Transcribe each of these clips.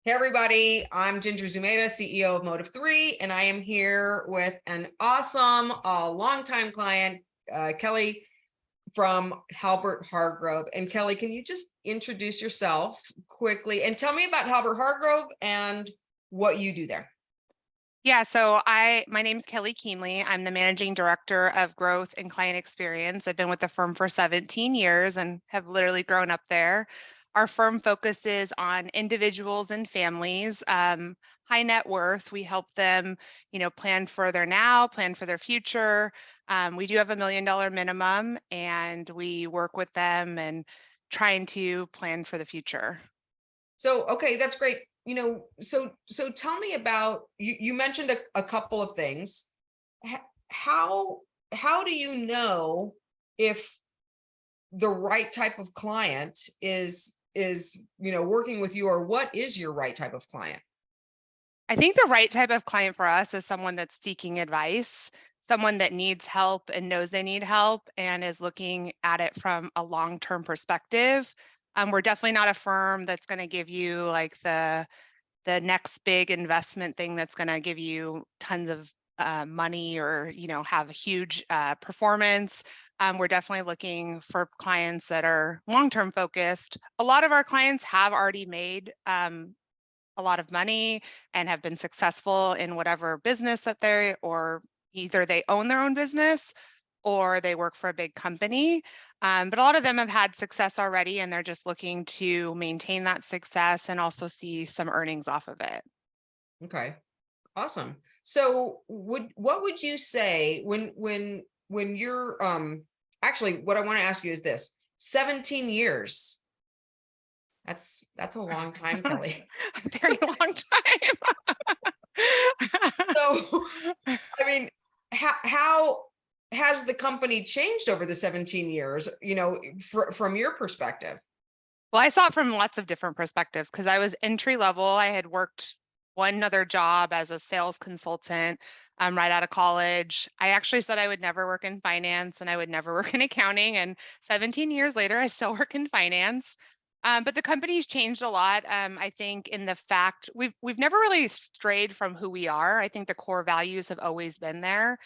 Hey everybody, I'm Ginger Zumaeta, CEO of Motive3, and I am here with an awesome, longtime client, Kelli from Halbert Hargrove. And Kelli, can you just introduce yourself quickly and tell me about Halbert Hargrove and what you do there? Yeah, so my name's Kelli Kiemle. I'm the managing director of growth and client experience. I've been with the firm for 17 years and have literally grown up there. Our firm focuses on individuals and families, high net worth. We help them, plan for their now, plan for their future. We do have $1 million minimum, and we work with them and trying to plan for the future. So, okay, that's great. So tell me about you mentioned a couple of things. H- How how do you know if the right type of client is working with you, or what is your right type of client? I think the right type of client for us is someone that's seeking advice, someone that needs help and knows they need help and is looking at it from a long-term perspective. We're definitely not a firm that's going to give you like the next big investment thing that's going to give you tons of money or have a huge performance. We're definitely looking for clients that are long-term focused. A lot of our clients have already made a lot of money and have been successful in whatever business that they or either they own their own business or they work for a big company. But a lot of them have had success already and they're just looking to maintain that success and also see some earnings off of it. Okay, awesome. So what would you say when you're actually, what I want to ask you is this: 17 years. That's a long time, Kelly. A very long So, time. I mean, how has the company changed over the 17 years, from your perspective? Well, I saw it from lots of different perspectives because I was entry level. I had worked one other job as a sales consultant right out of college. I actually said I would never work in finance and I would never work in accounting. And 17 years later, I still work in finance. But the company's changed a lot. I think in the fact we've never really strayed from who we are. I think the core values have always been there.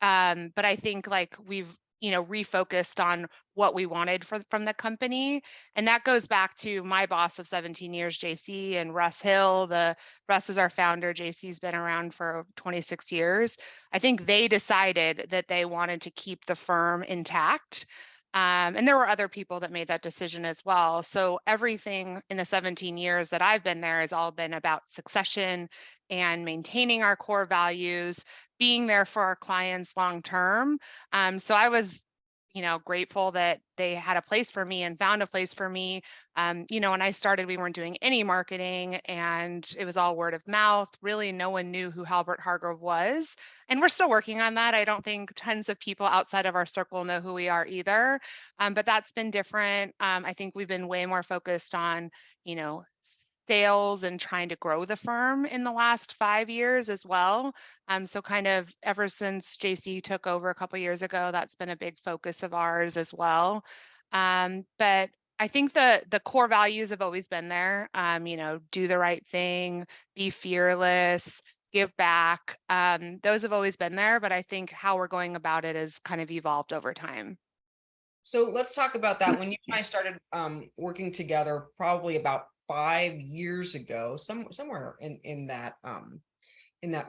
But I think like we've refocused on what we wanted from the company, and that goes back to my boss of 17 years, JC, and Russ Hill. The Russ is our founder. JC's been around for 26 years. I think they decided that they wanted to keep the firm intact. And there were other people that made that decision as well. So everything in the 17 years that I've been there has all been about succession and maintaining our core values, being there for our clients long term. So I was, grateful that they had a place for me and found a place for me. When I started, we weren't doing any marketing and it was all word of mouth. Really, no one knew who Halbert Hargrove was. And we're still working on that. I don't think tons of people outside of our circle know who we are either. But that's been different. I think we've been way more focused on, you know, sales and trying to grow the firm in the last 5 years as well. So kind of ever since JC took over a couple years ago, that's been a big focus of ours as well. But I think the core values have always been there. Do the right thing, be fearless, give back. Those have always been there, but I think how we're going about it has kind of evolved over time. So let's talk about that. When you and I started working together, probably about 5 years ago, somewhere in that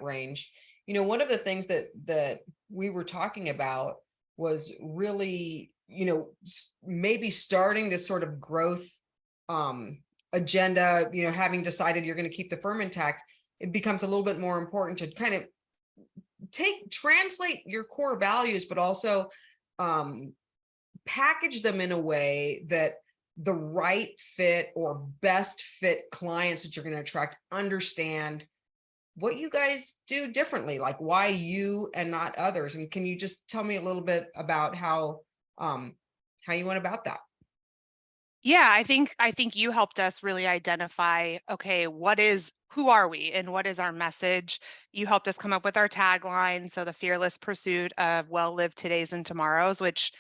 range. One of the things that we were talking about was really, maybe starting this sort of growth agenda. Having decided you're going to keep the firm intact, it becomes a little bit more important to kind of translate your core values, but also um, package them in a way that the right fit or best fit clients that you're going to attract understand what you guys do differently, like why you and not others. And can you just tell me a little bit about how you went about that? Yeah, I think you helped us really identify, okay, who are we and what is our message? You helped us come up with our tagline, so the fearless pursuit of well-lived todays and tomorrows, which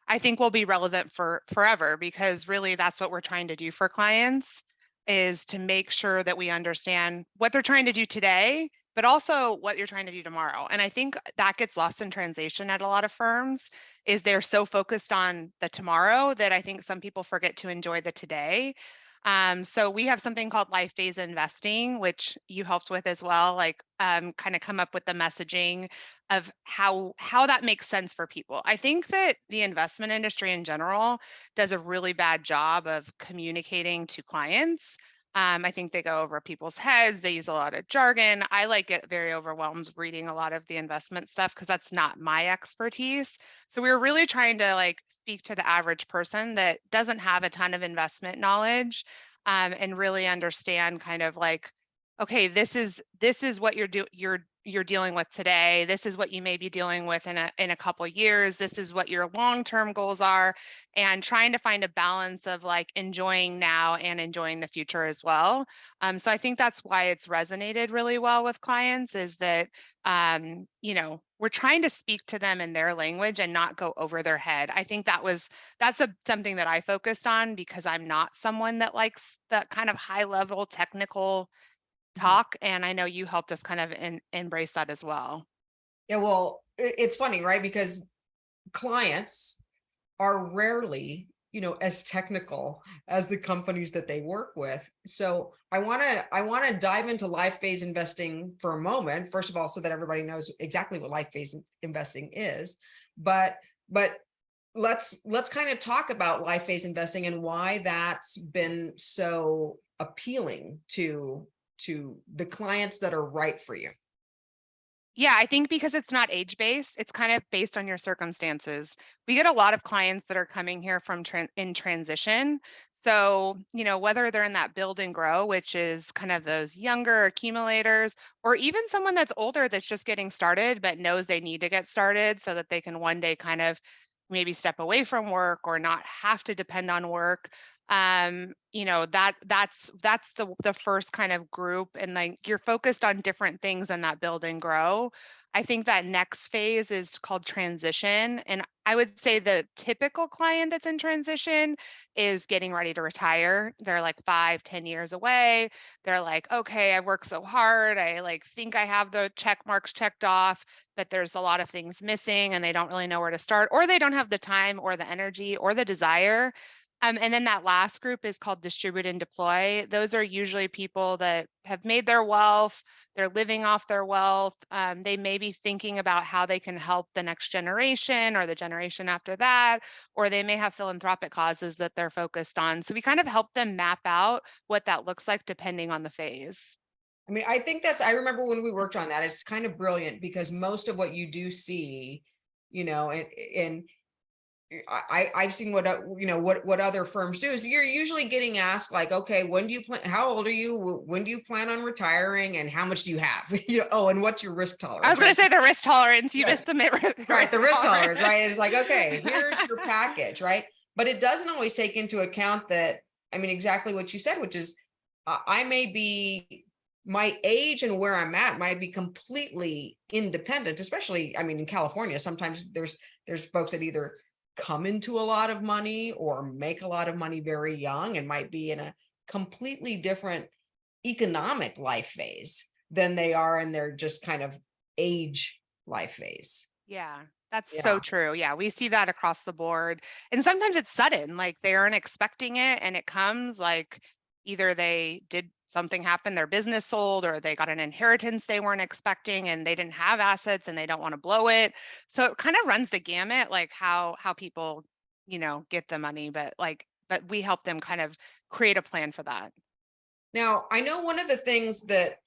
I think will be relevant for forever because really that's what we're trying to do for clients. is to make sure that we understand what they're trying to do today, but also what you're trying to do tomorrow. And I think that gets lost in translation at a lot of firms, is they're so focused on the tomorrow that I think some people forget to enjoy the today. So we have something called life phase investing, which you helped with as well, like kind of come up with the messaging of how that makes sense for people. I think that the investment industry in general does a really bad job of communicating to clients. I think they go over people's heads. They use a lot of jargon. I like get very overwhelmed reading a lot of the investment stuff because that's not my expertise. So we were really trying to like speak to the average person that doesn't have a ton of investment knowledge, and really understand kind of like, okay, this is what you're dealing with today. This is what you may be dealing with in a couple years. This is what your long-term goals are, and trying to find a balance of like enjoying now and enjoying the future as well. So I think that's why it's resonated really well with clients, is that we're trying to speak to them in their language and not go over their head. I think that's something that I focused on because I'm not someone that likes that kind of high level technical Mhm. talk. And I know you helped us kind of embrace that as well. Yeah, well, it's funny, right? Because clients are rarely, as technical as the companies that they work with. So I want to dive into life phase investing for a moment. First of all, so that everybody knows exactly what life phase investing is. But let's kind of talk about life phase investing and why that's been so appealing to the clients that are right for you. Yeah, I think because it's not age based, it's kind of based on your circumstances. We get a lot of clients that are coming here from in transition. So, whether they're in that build and grow, which is kind of those younger accumulators, or even someone that's older that's just getting started but knows they need to get started so that they can one day kind of maybe step away from work or not have to depend on work. That's the first kind of group, and like you're focused on different things in that build and grow. I think that next phase is called transition, and I would say the typical client that's in transition is getting ready to retire. They're like 5-10 years away. They're like, okay, I worked so hard, I like think I have the check marks checked off, but there's a lot of things missing and they don't really know where to start, or they don't have the time or the energy or the desire. And then that last group is called distribute and deploy. Those are usually people that have made their wealth, they're living off their wealth. They may be thinking about how they can help the next generation or the generation after that, or they may have philanthropic causes that they're focused on. So we kind of help them map out what that looks like depending on the phase. I mean, I think I remember when we worked on that, it's kind of brilliant because most of what you do see, and I've seen what other firms do is you're usually getting asked like, okay, when do you plan? How old are you? When do you plan on retiring? And how much do you have? Oh, and what's your risk I was tolerance, going right? to say the risk tolerance. You Right, missed the right. The risk risk tolerance. tolerance, right? It's like, okay, here's your package, right? But it doesn't always take into account that, I mean, exactly what you said, which is I may be my age and where I'm at might be completely independent, especially, I mean, in California, sometimes there's folks that either come into a lot of money or make a lot of money very young and might be in a completely different economic life phase than they are in their just kind of age life phase. Yeah, that's so Yeah. true. Yeah, we see that across the board. And sometimes it's sudden, like they aren't expecting it and it comes like either they did something happen, their business sold, or they got an inheritance they weren't expecting and they didn't have assets and they don't want to blow it. So it kind of runs the gamut, like how people, get the money, but we help them kind of create a plan for that. Now, I know one of the things that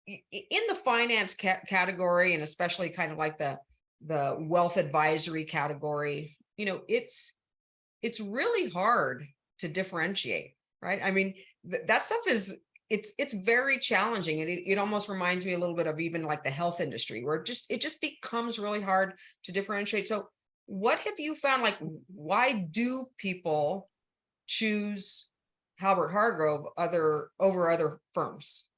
in the finance category, and especially kind of like the wealth advisory category, it's really hard to differentiate, right? I mean, that stuff is it's very challenging, and it almost reminds me a little bit of even like the health industry, where it just becomes really hard to differentiate. So, what have you found? Like, why do people choose Halbert Hargrove over other firms?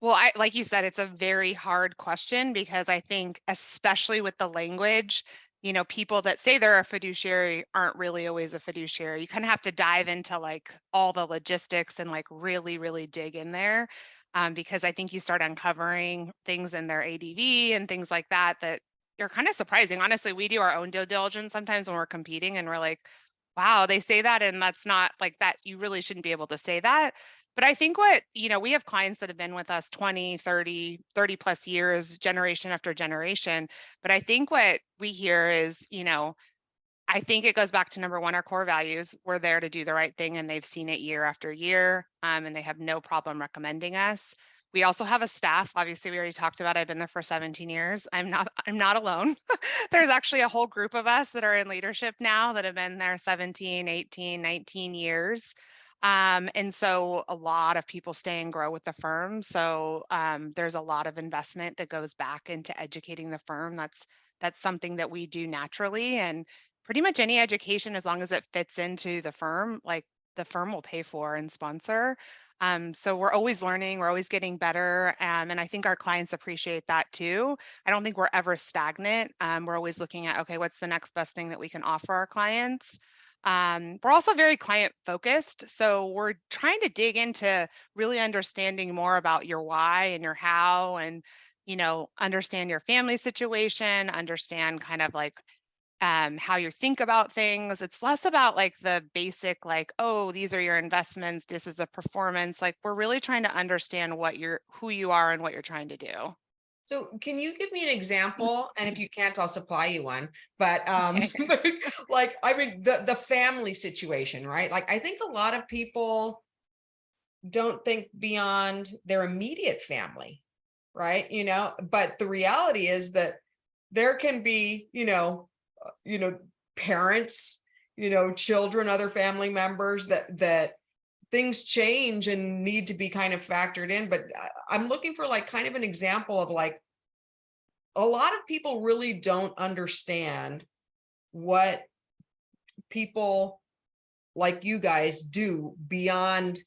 Well, like you said, it's a very hard question because I think, especially with the language, people that say they're a fiduciary aren't really always a fiduciary. You kind of have to dive into like all the logistics and like really, really dig in there. Because I think you start uncovering things in their ADV and things like that that are kind of surprising. Honestly, we do our own due diligence sometimes when we're competing and we're like, wow, they say that and that's not like that. You really shouldn't be able to say that. But I think we have clients that have been with us 20, 30 plus years, generation after generation. But I think what we hear is, I think it goes back to number one, our core values. We're there to do the right thing, and they've seen it year after year, and they have no problem recommending us. We also have a staff. Obviously, we already talked about. I've been there for 17 years. I'm not alone. There's actually a whole group of us that are in leadership now that have been there 17, 18, 19 years. And so a lot of people stay and grow with the firm. So there's a lot of investment that goes back into educating the firm. That's something that we do naturally, and pretty much any education, as long as it fits into the firm, like the firm will pay for and sponsor. So we're always learning, we're always getting better. And I think our clients appreciate that too. I don't think we're ever stagnant. We're always looking at, okay, what's the next best thing that we can offer our clients? We're also very client focused. So we're trying to dig into really understanding more about your why and your how, and, understand your family situation, understand kind of like how you think about things. It's less about like the basic, like, oh, these are your investments, this is the performance. Like we're really trying to understand who you are and what you're trying to do. So can you give me an example? And if you can't, I'll supply you one. But Okay. like, I mean, the family situation, right? Like, I think a lot of people don't think beyond their immediate family, right? But the reality is that there can be, parents, children, other family members that things change and need to be kind of factored in. But I'm looking for like kind of an example of like a lot of people really don't understand what people like you guys do beyond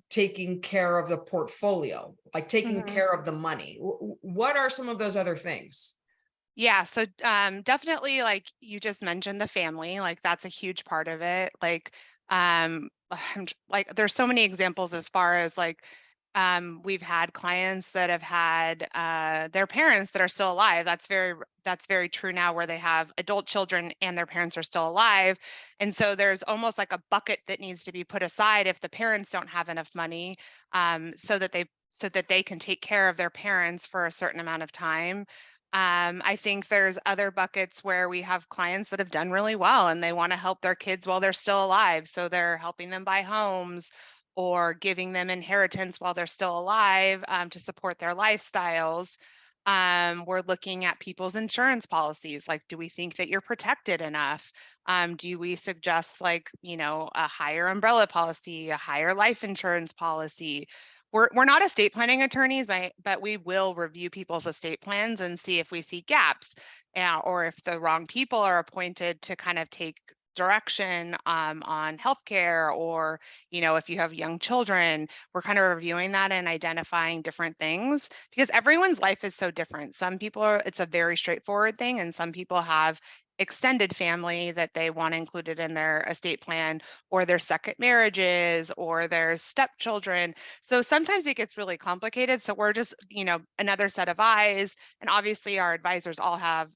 taking care of the portfolio, like taking Mhm. care of the money. What are some of those other things? Yeah, so definitely like you just mentioned the family, like that's a huge part of it. Like like there's so many examples as far as like we've had clients that have had their parents that are still alive. That's very true now, where they have adult children and their parents are still alive. And so there's almost like a bucket that needs to be put aside if the parents don't have enough money, so that they can take care of their parents for a certain amount of time. I think there's other buckets where we have clients that have done really well and they want to help their kids while they're still alive. So they're helping them buy homes or giving them inheritance while they're still alive, to support their lifestyles. We're looking at people's insurance policies. Like, do we think that you're protected enough? Do we suggest like, a higher umbrella policy, a higher life insurance policy? We're not estate planning attorneys, but we will review people's estate plans and see if we see gaps, or if the wrong people are appointed to kind of take direction on healthcare, or if you have young children. We're kind of reviewing that and identifying different things, because everyone's life is so different. Some people it's a very straightforward thing, and some people have extended family that they want included in their estate plan, or their second marriages, or their stepchildren. So sometimes it gets really complicated. So we're just, another set of eyes. And obviously our advisors all have,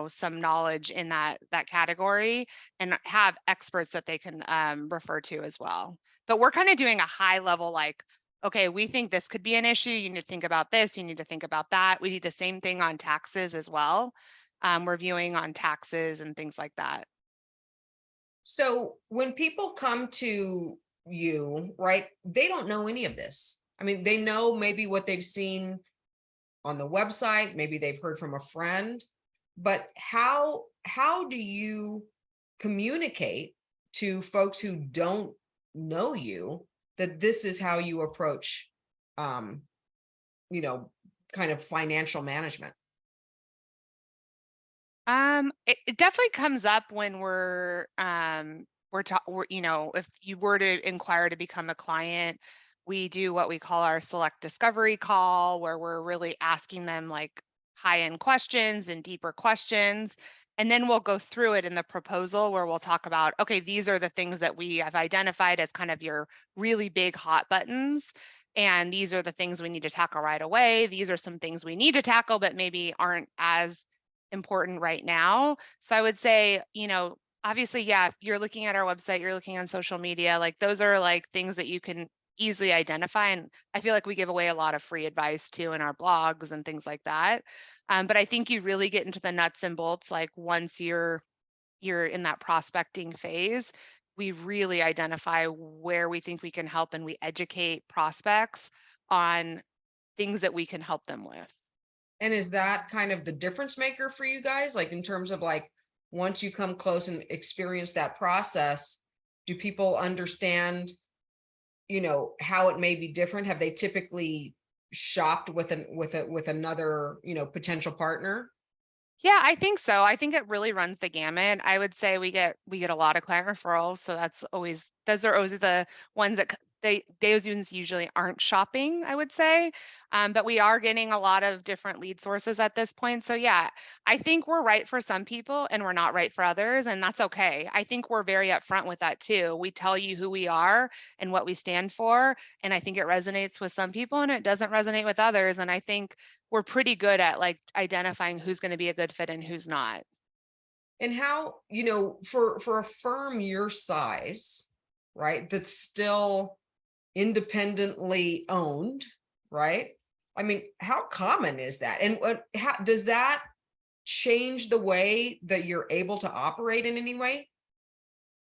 some knowledge in that category, and have experts that they can refer to as well. But we're kind of doing a high level, like, okay, we think this could be an issue. You need to think about this. You need to think about that. We do the same thing on taxes as well. Reviewing on taxes and things like that. So when people come to you, right, they don't know any of this. I mean, they know maybe what they've seen on the website, maybe they've heard from a friend, but how do you communicate to folks who don't know you that this is how you approach um, you know, kind of financial management? It definitely comes up when if you were to inquire to become a client, we do what we call our select discovery call, where we're really asking them like high-end questions and deeper questions. And then we'll go through it in the proposal where we'll talk about, okay, these are the things that we have identified as kind of your really big hot buttons. And these are the things we need to tackle right away. These are some things we need to tackle, but maybe aren't as important right now. So I would say, obviously, yeah, if you're looking at our website, you're looking on social media, like those are like things that you can easily identify. And I feel like we give away a lot of free advice too in our blogs and things like that. But I think you really get into the nuts and bolts, like once you're in that prospecting phase, we really identify where we think we can help and we educate prospects on things that we can help them with. And is that kind of the difference maker for you guys? Like in terms of like, once you come close and experience that process, do people understand, how it may be different? Have they typically shopped with another, potential partner? Yeah, I think so. I think it really runs the gamut. I would say we get a lot of client referrals, so those are always the ones that those ones usually aren't shopping, I would say. But we are getting a lot of different lead sources at this point. So yeah, I think we're right for some people and we're not right for others, and that's okay. I think we're very upfront with that too. We tell you who we are and what we stand for, and I think it resonates with some people and it doesn't resonate with others. And I think we're pretty good at like identifying who's going to be a good fit and who's not. And how, for a firm your size, right, that's still independently owned, right? I mean, how common is that? And how does that change the way that you're able to operate in any way?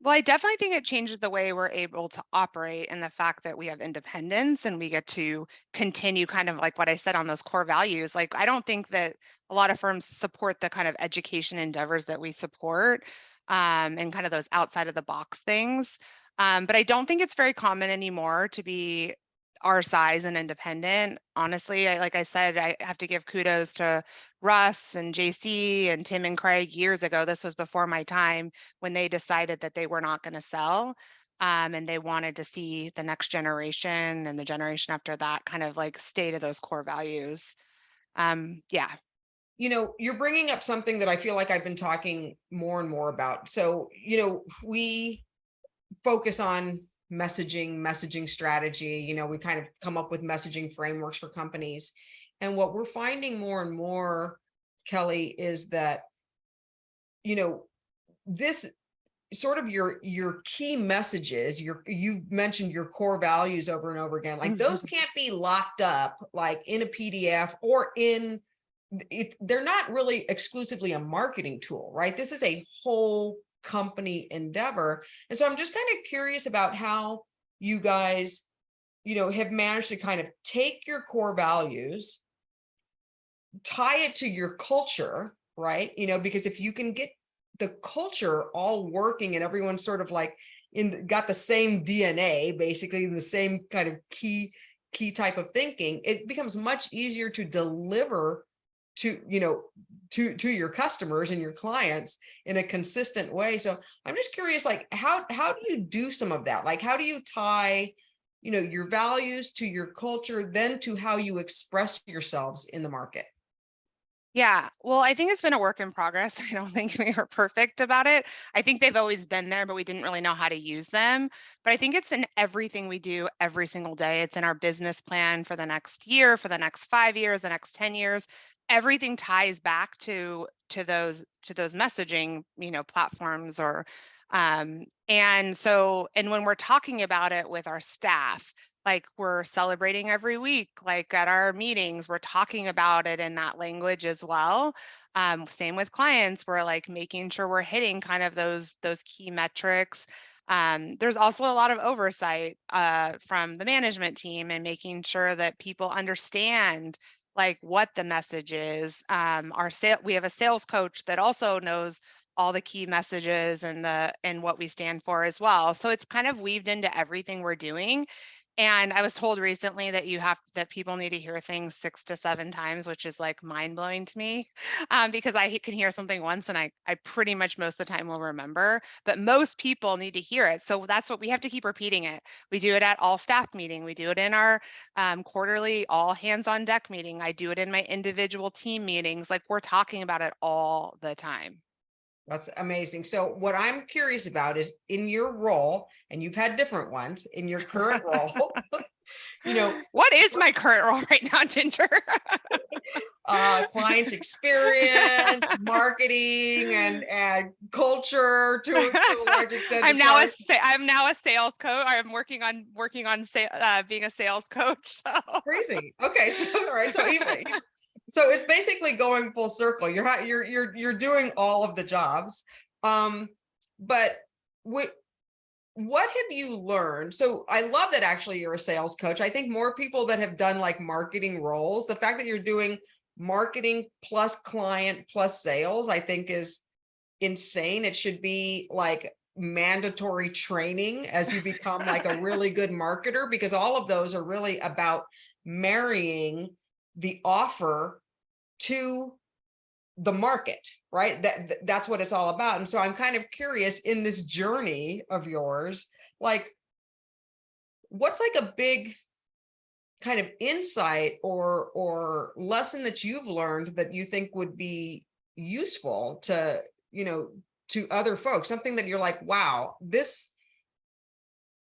Well, I definitely think it changes the way we're able to operate and the fact that we have independence and we get to continue kind of like what I said on those core values. Like, I don't think that a lot of firms support the kind of education endeavors that we support and kind of those outside of the box things. But I don't think it's very common anymore to be our size and independent. Honestly, like I said, I have to give kudos to Russ and JC and Tim and Craig years ago. This was before my time when they decided that they were not going to sell. And they wanted to see the next generation and the generation after that kind of like stay to those core values. Yeah. You're bringing up something that I feel like I've been talking more and more about. So, we focus on messaging strategy. We kind of come up with messaging frameworks for companies. And what we're finding more and more, Kelly, is that, this sort of your key messages, you've mentioned your core values over and over again. Like those can't be locked up like in a PDF or they're not really exclusively a marketing tool, right? This is a whole company endeavor. And so I'm just kind of curious about how you guys, have managed to kind of take your core values, tie it to your culture, right? Because if you can get the culture all working and everyone's sort of like got the same DNA, basically the same kind of key type of thinking, it becomes much easier to deliver to your customers and your clients in a consistent way. So I'm just curious, like how do you do some of that? Like how do you tie, your values to your culture, then to how you express yourselves in the market? Yeah, well, I think it's been a work in progress. I don't think we were perfect about it. I think they've always been there, but we didn't really know how to use them. But I think it's in everything we do every single day. It's in our business plan for the next year, for the next 5 years, the next 10 years. Everything ties back to those messaging, platforms or and when we're talking about it with our staff, like we're celebrating every week, like at our meetings we're talking about it in that language as well. Same with clients, we're like making sure we're hitting kind of those key metrics. There's also a lot of oversight from the management team and making sure that people understand like what the message is. We have a sales coach that also knows all the key messages and what we stand for as well. So it's kind of weaved into everything we're doing. And I was told recently that people need to hear things 6 to 7 times, which is like mind blowing to me, because I can hear something once and I pretty much most of the time will remember, but most people need to hear it. So that's what we have to keep repeating it. We do it at all staff meeting. We do it in our quarterly all hands on deck meeting. I do it in my individual team meetings. Like we're talking about it all the time. That's amazing. So what I'm curious about is in your role, and you've had different ones in your current role, you know, What is my current role right now, Ginger? client experience, marketing, and culture to a large extent as far as I'm now a sales coach. I'm working on being a sales coach. So crazy. Okay, so all right, so even so it's basically going full circle. You're doing all of the jobs. But what have you learned? So I love that actually you're a sales coach. I think more people that have done like marketing roles, the fact that you're doing marketing plus client plus sales, I think is insane. It should be like mandatory training as you become like a really good marketer, because all of those are really about marrying the offer to the market, right? That's what it's all about. And so I'm kind of curious in this journey of yours, like what's like a big kind of insight or lesson that you've learned that you think would be useful to, you know, to other folks, something that you're like, wow, this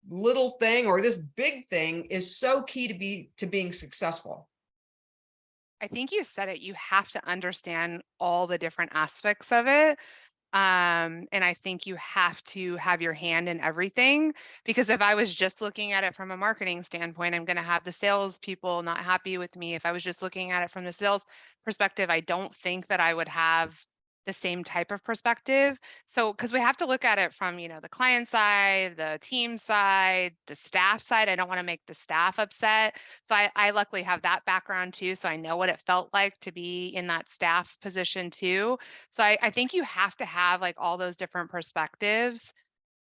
little thing or this big thing is so key to being successful. I think you said it. You have to understand all the different aspects of it. And I think you have to have your hand in everything, because if I was just looking at it from a marketing standpoint, I'm going to have the sales people not happy with me. If I was just looking at it from the sales perspective, I don't think that I would have the same type of perspective. So, because we have to look at it from, the client side, the team side, the staff side. I don't want to make the staff upset. So I luckily have that background too. So I know what it felt like to be in that staff position too. So I think you have to have like all those different perspectives.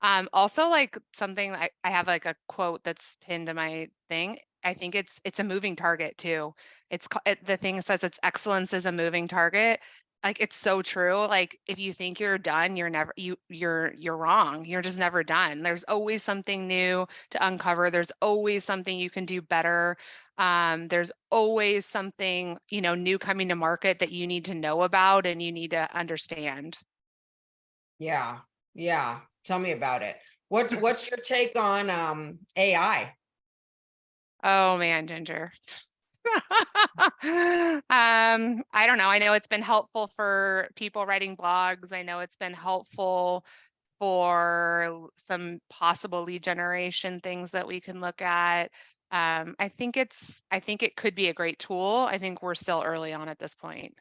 Also like something I have like a quote that's pinned to my thing. I think it's a moving target too. The thing says it's excellence is a moving target. Like it's so true. Like if you think you're done, you're wrong. You're just never done. There's always something new to uncover. There's always something you can do better. There's always something, new coming to market that you need to know about and you need to understand. Yeah. Yeah. Tell me about it. What's your take on AI? Oh man, Ginger. I don't know. I know it's been helpful for people writing blogs. I know it's been helpful for some possible lead generation things that we can look at. I think it could be a great tool. I think we're still early on at this point.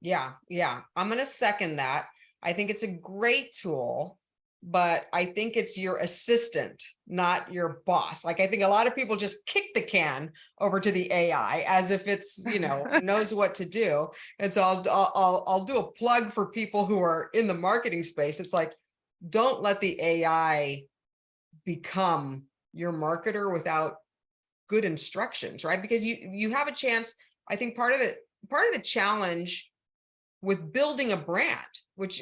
Yeah, yeah. I'm going to second that. I think it's a great tool, but I think it's your assistant, not your boss. Like I think a lot of people just kick the can over to the AI as if it's, knows what to do. And so I'll do a plug for people who are in the marketing space. It's like, don't let the AI become your marketer without good instructions, right? Because you have a chance. I think part of the challenge with building a brand, which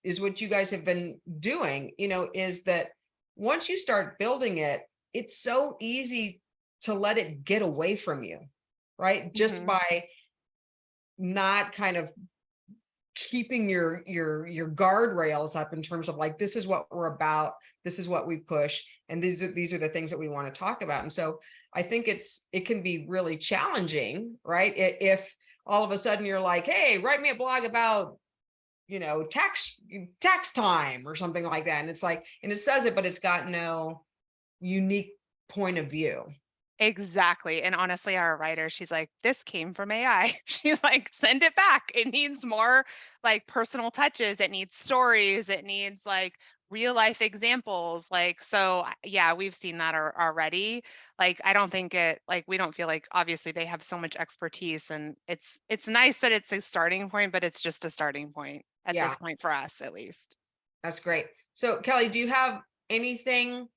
is what you guys have been doing, is that once you start building it, it's so easy to let it get away from you, right? Just Mhm. by not kind of keeping your guardrails up in terms of like, this is what we're about, this is what we push, and these are the things that we want to talk about. And so I think it can be really challenging, right? If all of a sudden you're like, hey, write me a blog about tax time or something like that, and it's like, and it says it, but it's got no unique point of view. Exactly. And honestly, our writer, she's like, this came from AI. She's like, send it back. It needs more like personal touches. It needs stories. It needs like real life examples. Like, so yeah, we've seen that already. Like, I don't think we don't feel like obviously they have so much expertise, and it's nice that it's a starting point, but it's just a starting point at this Yeah, point for us, at least. that's great. So Kelly, do you have anything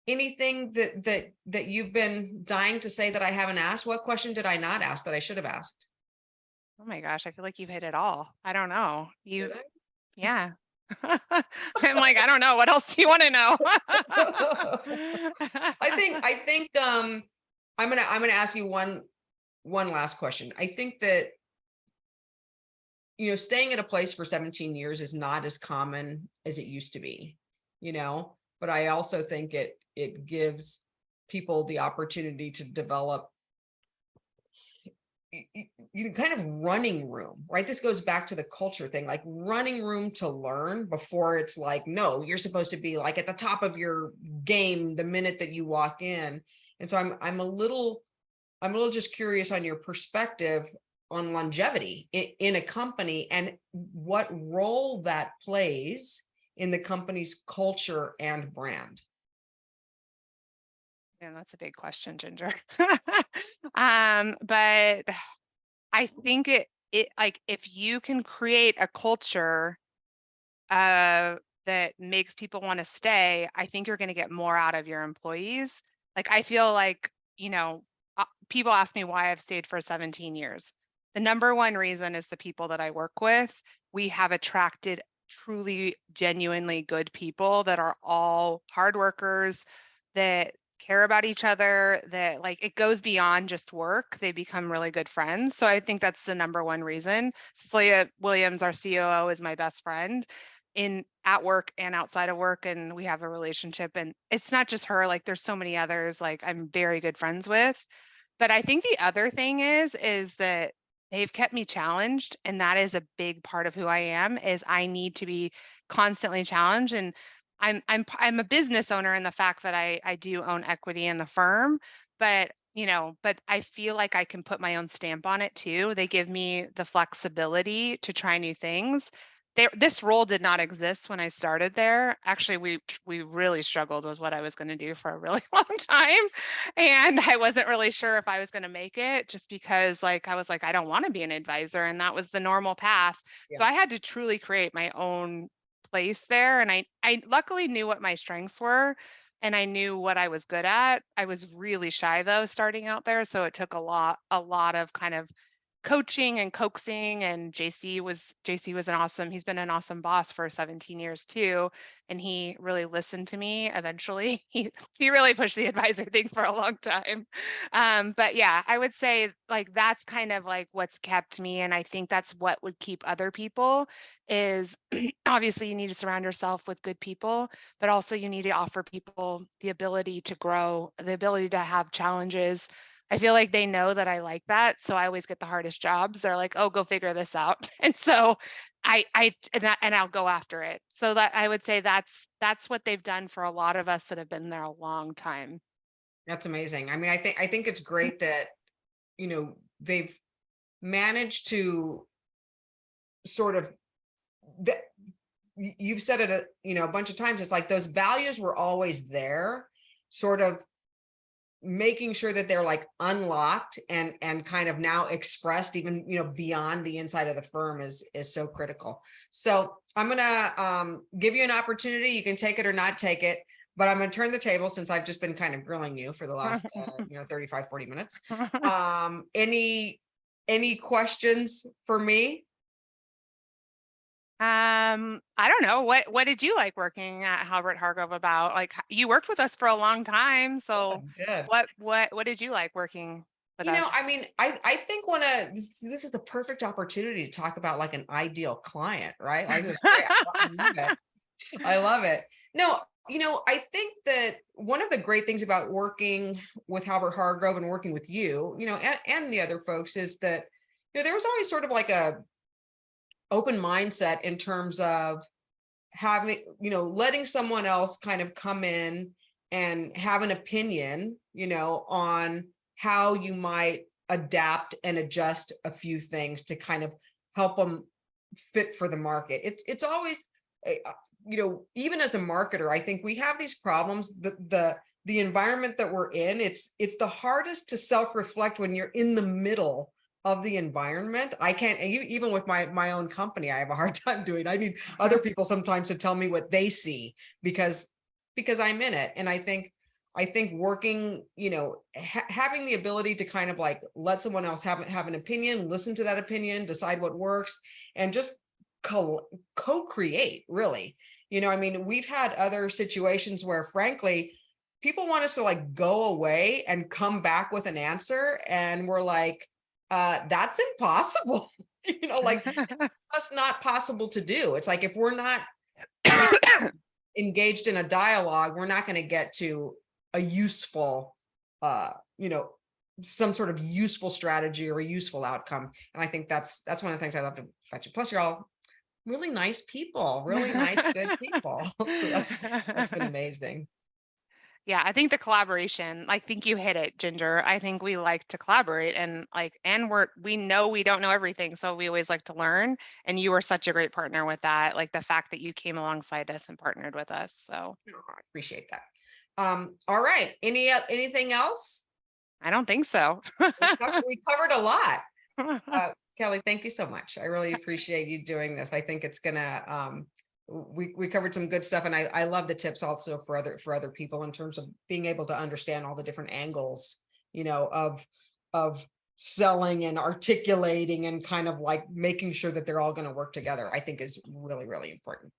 that you've been dying to say that I haven't asked? What question did I not ask that I should have asked? Oh my gosh, I feel like you've hit it all. I don't know. Did I? Yeah. I'm like, I don't know. What else do you want to know? I think I'm gonna ask you one last question. I think that staying at a place for 17 years is not as common as it used to be, but I also think it gives people the opportunity to develop kind of running room, right? This goes back to the culture thing, like running room to learn before it's like, no, you're supposed to be like at the top of your game the minute that you walk in. And so I'm a little just curious on your perspective on longevity in a company and what role that plays in the company's culture and brand. And that's a big question, Ginger. But I think it like if you can create a culture that makes people want to stay, I think you're going to get more out of your employees. Like I feel like, people ask me why I've stayed for 17 years. The number one reason is the people that I work with. We have attracted truly, genuinely good people that are all hard workers, that care about each other, that like it goes beyond just work. They become really good friends. So I think that's the number one reason. Cecilia Williams, our COO, is my best friend at work and outside of work, and we have a relationship. And it's not just her, like there's so many others like I'm very good friends with. But I think the other thing is that they've kept me challenged, and that is a big part of who I am. Is I need to be constantly challenged, and I'm a business owner in the fact that I do own equity in the firm, but but I feel like I can put my own stamp on it too. They give me the flexibility to try new things. This role did not exist when I started there. Actually, we really struggled with what I was going to do for a really long time, and I wasn't really sure if I was going to make it, just because like I was like I don't want to be an advisor, and that was the normal path. So Yeah. I had to truly create my own place there, and I luckily knew what my strengths were, and I knew what I was good at. I was really shy though starting out there, so it took a lot of kind of coaching and coaxing. And he's been an awesome boss for 17 years too, and he really listened to me eventually. He really pushed the advisor thing for a long time. But yeah, I would say like that's kind of like what's kept me, and I think that's what would keep other people is obviously you need to surround yourself with good people, but also you need to offer people the ability to grow, the ability to have challenges. I feel like they know that I like that. So I always get the hardest jobs. They're like, oh, go figure this out. And so and I'll go after it. So that I would say that's what they've done for a lot of us that have been there a long time. That's amazing. I mean, I think it's great that, they've managed to sort of that you've said it a bunch of times. It's like those values were always there, sort of making sure that they're like unlocked and kind of now expressed even beyond the inside of the firm is so critical. So I'm gonna give you an opportunity. You can take it or not take it, but I'm gonna turn the table since I've just been kind of grilling you for the last 35 40 minutes. Any questions for me? I don't know. What did you like working at Halbert Hargrove about? Like you worked with us for a long time. So Good. what did you like working with us? I mean, I think this is the perfect opportunity to talk about like an ideal client, right? Like this, I love it. I love it. No, I think that one of the great things about working with Halbert Hargrove and working with you, and the other folks is that, there was always sort of like a open mindset in terms of having, letting someone else kind of come in and have an opinion, on how you might adapt and adjust a few things to kind of help them fit for the market. It's always, even as a marketer, I think we have these problems. The environment that we're in, it's the hardest to self-reflect when you're in the middle of the environment. I can't even with my own company, I have a hard time doing. I need other people sometimes to tell me what they see because I'm in it. And I think working, having the ability to kind of like let someone else have an opinion, listen to that opinion, decide what works, and just co-create really. I mean, we've had other situations where frankly, people want us to like go away and come back with an answer. And we're like, that's impossible. Like that's not possible to do. It's like if we're not engaged in a dialogue, we're not going to get to a useful, uh, you know, some sort of useful strategy or a useful outcome. And I think that's one of the things I love about you. Plus, you're all really nice people, really nice, good people. So that's been amazing. Yeah, I think the collaboration, I think you hit it, Ginger. I think we like to collaborate and we know we don't know everything, so we always like to learn. And you were such a great partner with that. Like the fact that you came alongside us and partnered with us. So Oh, I appreciate that. All right. Anything else? I don't think so. We covered a lot. Kelly, thank you so much. I really appreciate you doing this. I think it's gonna we covered some good stuff, and I love the tips also for other people in terms of being able to understand all the different angles, of selling and articulating and kind of like making sure that they're all going to work together. I think is really, really important.